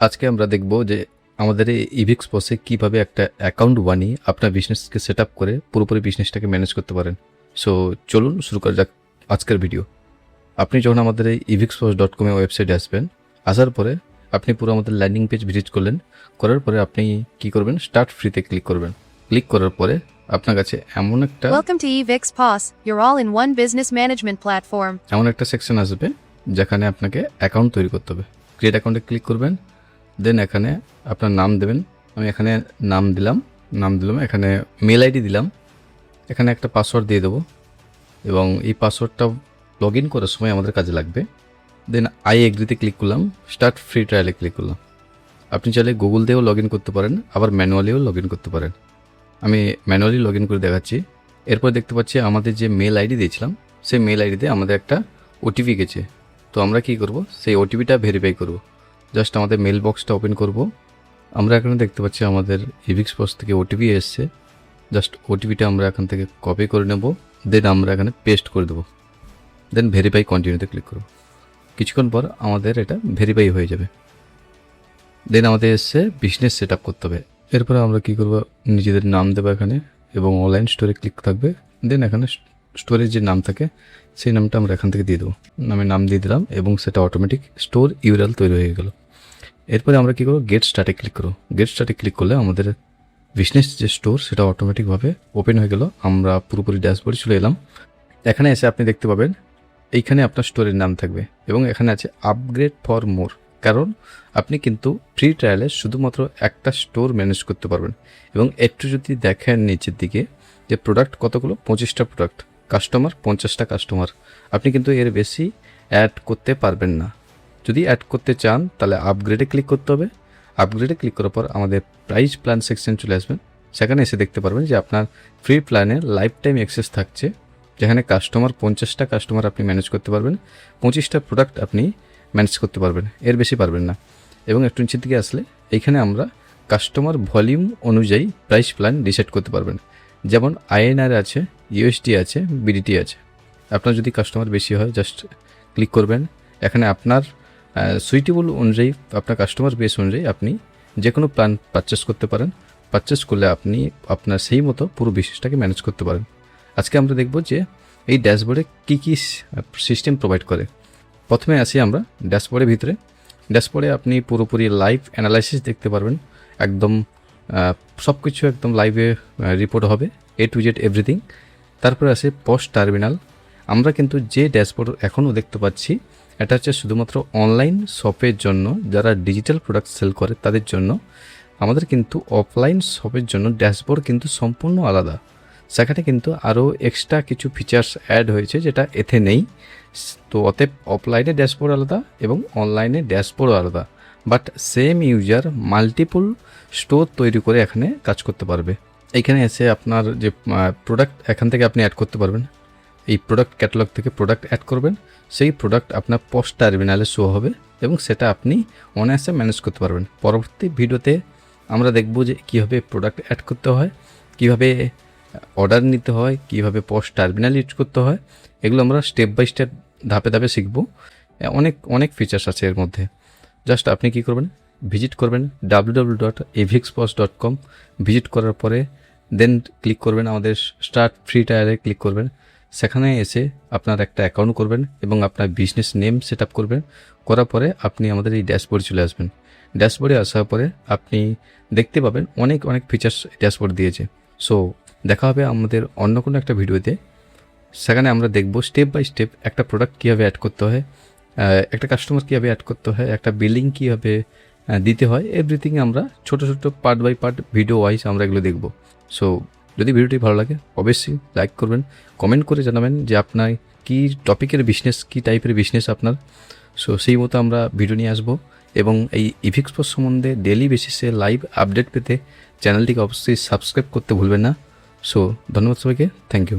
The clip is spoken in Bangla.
আজকে আমরা দেখব যে আমাদের এই ইভিক্স পসে কিভাবে একটা অ্যাকাউন্ট বানিয়ে আপনার বিজনেসকে সেট আপ করে পুরোপুরি বিজনেসটাকে ম্যানেজ করতে পারেন। সো চলুন শুরু করা যাক আজকের ভিডিও। আপনি যখন আমাদের এই evixpos.com ওয়েবসাইটে আসবেন, আসার পরে আপনি পুরো আমাদের ল্যান্ডিং পেজ ভিজিট করলেন, করার পরে আপনি কি করবেন, স্টার্ট ফ্রিতে ক্লিক করবেন। ক্লিক করার পরে আপনার কাছে এমন একটা your all-in-one business management platform. এমন একটা সেকশন আসবে যেখানে আপনাকে অ্যাকাউন্ট তৈরি করতে হবে। ক্রিয়েট অ্যাকাউন্টে ক্লিক করবেন, দেন এখানে আপনার নাম দেবেন। আমি এখানে নাম দিলাম, এখানে মেল আইডি দিলাম, এখানে একটা পাসওয়ার্ড দিয়ে দেবো এবং এই পাসওয়ার্ডটা লগ ইন করার সময় আমাদের কাজে লাগবে। দেন আই এগ্রিতে ক্লিক করলাম, স্টার্ট ফ্রি ট্রায়ালে ক্লিক করলাম। আপনি চাইলে গুগল দিয়েও লগ ইন করতে পারেন, আবার ম্যানুয়ালিও লগ ইন করতে পারেন। আমি ম্যানুয়ালি লগ ইন করে দেখাচ্ছি। এরপর দেখতে পাচ্ছি আমাদের যে মেল আইডি দিয়েছিলাম সেই মেল আইডিতে আমাদের একটা ওটিপি গেছে। তো আমরা কি করব, সেই ওটিপিটা ভেরিফাই করব। জাস্ট আমাদের মেল বক্সটা ওপেন করব। আমরা এখানে দেখতে পাচ্ছি আমাদের evixpos থেকে ওটিপি এসছে। জাস্ট ওটিপিটা আমরা এখান থেকে কপি করে নেব, দেন আমরা এখানে পেস্ট করে দেবো, দেন ভেরিফাই কন্টিনিউতে ক্লিক করব। কিছুক্ষণ পর আমাদের এটা ভেরিফাই হয়ে যাবে। দেন আমাদের এসছে বিজনেস সেট আপ করতে হবে। এরপরে আমরা কি করব, নিজেদের নাম দেবো এখানে এবং অনলাইন স্টোরে ক্লিক থাকবে। দেন এখানে স্টোরের যে নাম থাকে সেই নামটা আমরা এখান থেকে দিয়ে দেবো। নাম দিয়ে দিলাম এবং সেটা অটোমেটিক স্টোর ইউআরএল তৈরি হয়ে গেল। এরপরে আমরা কী করবো, গেট স্টার্টে ক্লিক করবো। গেট স্টার্টে ক্লিক করলে আমাদের বিজনেস যে স্টোর সেটা অটোমেটিকভাবে ওপেন হয়ে গেল। আমরা পুরোপুরি ড্যাশবোর্ডে চলে এলাম। এখানে এসে আপনি দেখতে পাবেন এইখানে আপনার স্টোরের নাম থাকবে এবং এখানে আছে আপগ্রেড ফর মোর। কারণ আপনি কিন্তু ফ্রি ট্রায়ালে শুধুমাত্র একটা স্টোর ম্যানেজ করতে পারবেন। এবং একটু যদি দেখেন নিচের দিকে যে প্রোডাক্ট কতগুলো, 25টা প্রোডাক্ট, কাস্টমার 50টা কাস্টমার, আপনি কিন্তু এর বেশি অ্যাড করতে পারবেন না। যদি অ্যাড করতে চান তাহলে আপগ্রেডে ক্লিক করতে হবে। আপগ্রেডে ক্লিক করার পর আমাদের প্রাইস প্ল্যান সেকশন চলে আসবেন। সেখানে এসে দেখতে পারবেন যে আপনার ফ্রি প্ল্যানে লাইফ টাইম অ্যাক্সেস থাকছে, যেখানে 50টা কাস্টমার আপনি ম্যানেজ করতে পারবেন, 25টা প্রোডাক্ট আপনি ম্যানেজ করতে পারবেন, এর বেশি পারবেন না। এবং একটু নিচের দিকে আসলে এইখানে আমরা কাস্টমার ভলিউম অনুযায়ী প্রাইস প্ল্যান ডিসাইড করতে পারবেন। যেমন INR আছে, USD আছে, BDT আছে। আপনার যদি কাস্টমার বেশি হয় জাস্ট ক্লিক করবেন। এখানে আপনার সুইটেবল অনুযায়ী, আপনার কাস্টমার বেস অনুযায়ী আপনি যে কোনো প্ল্যান পারচেস করতে পারেন। পারচেস করলে আপনি আপনার সেই মতো পুরো বিজনেসটাকে ম্যানেজ করতে পারেন। আজকে আমরা দেখব যে এই ড্যাশবোর্ডে কী কী সিস্টেম প্রোভাইড করে। প্রথমে আসি আমরা ড্যাশবোর্ডের ভিতরে। ড্যাশবোর্ডে আপনি পুরোপুরি লাইভ অ্যানালাইসিস দেখতে পারবেন। একদম সব কিছু একদম লাইভে রিপোর্ট হবে, A to Z এভরিথিং। তারপরে আসে পোস্ট টার্মিনাল। আমরা কিন্তু যে ড্যাশবোর্ড এখনও দেখতে পাচ্ছি এটা হচ্ছে শুধুমাত্র অনলাইন শপের জন্য, যারা ডিজিটাল প্রোডাক্ট সেল করে তাদের জন্য। আমাদের কিন্তু অফলাইন শপের জন্য ড্যাশবোর্ড কিন্তু সম্পূর্ণ আলাদা। সেখানে কিন্তু আরও এক্সট্রা কিছু ফিচার্স অ্যাড হয়েছে যেটা এতে নেই। তো অতএব অফলাইনে ড্যাশবোর্ড আলাদা এবং অনলাইনে ড্যাশবোর্ড আলাদা, but same user multiple store তৈরি করে এখানে কাজ করতে পারবে। এইখানে এসে আপনার যে প্রোডাক্ট এখান থেকে আপনি অ্যাড করতে পারবেন। এই প্রোডাক্ট ক্যাটালগ থেকে প্রোডাক্ট অ্যাড করবেন, সেই প্রোডাক্ট আপনার পোস্ট টার্মিনালে শো হবে এবং সেটা আপনি অনায়াসে ম্যানেজ করতে পারবেন। পরবর্তী ভিডিওতে আমরা দেখব যে কীভাবে প্রোডাক্ট অ্যাড করতে হয়, কীভাবে অর্ডার নিতে হয়, কীভাবে পোস্ট টার্মিনাল ইউজ করতে হয়। এগুলো আমরা স্টেপ বাই স্টেপ ধাপে ধাপে শিখব। অনেক ফিচার্স আছে এর মধ্যে। জাস্ট আপনি কি করবেন, ভিজিট করবেন www.evixpos.com। ভিজিট করার পরে দেন ক্লিক করবেন আমাদের স্টার্ট ফ্রি ট্রায়ালে ক্লিক করবেন। সেখানে এসে আপনার একটা অ্যাকাউন্ট করবেন এবং আপনার বিজনেস নেম সেট আপ করবেন। করার পরে আপনি আমাদের এই ড্যাশবোর্ডে চলে আসবেন। ড্যাশবোর্ডে আসার পরে আপনি দেখতে পাবেন অনেক ফিচার্স ড্যাশবোর্ড দিয়েছে। সো দেখা হবে আমাদের অন্য কোনো একটা ভিডিওতে। সেখানে আমরা দেখব স্টেপ বাই স্টেপ একটা প্রোডাক্ট কীভাবে অ্যাড করতে হয়, একটা কাস্টমার কীভাবে অ্যাড করতে হয়, একটা বিলিং কীভাবে দিতে হয়, এভরিথিং আমরা ছোট part by part video wise আমরা এগুলো দেখব। সো যদি ভিডিওটি ভালো লাগে অবশ্যই লাইক করবেন, কমেন্ট করে জানাবেন যে আপনার কী টপিকের বিজনেস, কী টাইপের বিজনেস আপনার। সো সেই মতো আমরা ভিডিও নিয়ে আসবো এবং এই evixpos সম্বন্ধে ডেলি বেসিসে লাইভ আপডেট পেতে চ্যানেলটিকে অবশ্যই সাবস্ক্রাইব করতে ভুলবেন না। সো ধন্যবাদ সবাইকে, থ্যাংক ইউ।